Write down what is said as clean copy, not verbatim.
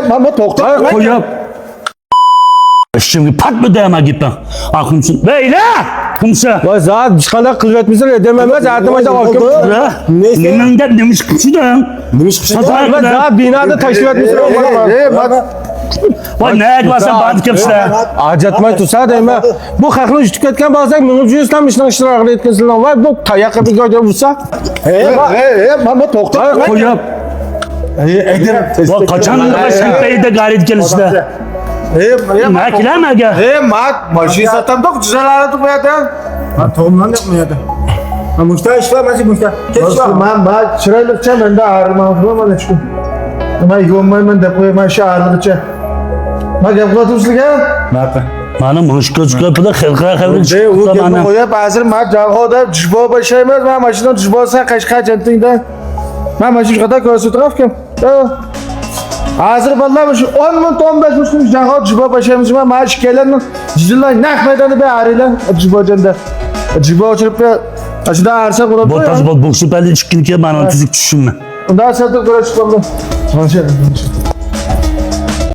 Mama to'xta. Qo'yib. Ishimga pat mı dayama gitmem. Aklımsın. Beyle! Kumsa. Voy zat chiqana qilib yotmaysan, demama zatimada olib kelib. Nimangda nimish qilchidan. Voy zat binoda tashlab yotmaysan. Voy ne qilsan band kelsa. Ajatmay tursa deyman. Bu haqni yutib ketgan bo'lsak, men yuzdan ishdan ishtirok etkazilgan. Voy bu tayoqqa bir joyda ursa. Mama to'xta. Qo'yib. Voy qachon sen payda garit kelishda. Ne kilem aga? Mat, mashina satamda kuchalarni qo'yadi. Ben tohumdan yapmaydı. Ha Mustafa işlemesi Mustafa. Keç ya. Ben chiroylikcha menda ağrımayapman mana shu. Nima yo'lmayman deb qo'yaman shu ağrılikcha. Men gap qilaman sizga. Mana mushkochkapida xilqa Ey, u gapni qo'yib, hozir men Javoda jishbo boshlaymiz. Men mashinadan jishbosan qashqa jantingda. Men mana shu qadar ko'rsatib hozir bolalar shu 10 ming 15 ming jahod jishbo boshlaymiz. Men mana shu kelarni jizillar naq maydonda berilar jishbojanda. Jishbo o'chirib shunda arsa qilib bu tasbot bu süperli chiqqinki mana tuzuk tushunma. undan satib ko'rib chiqdim.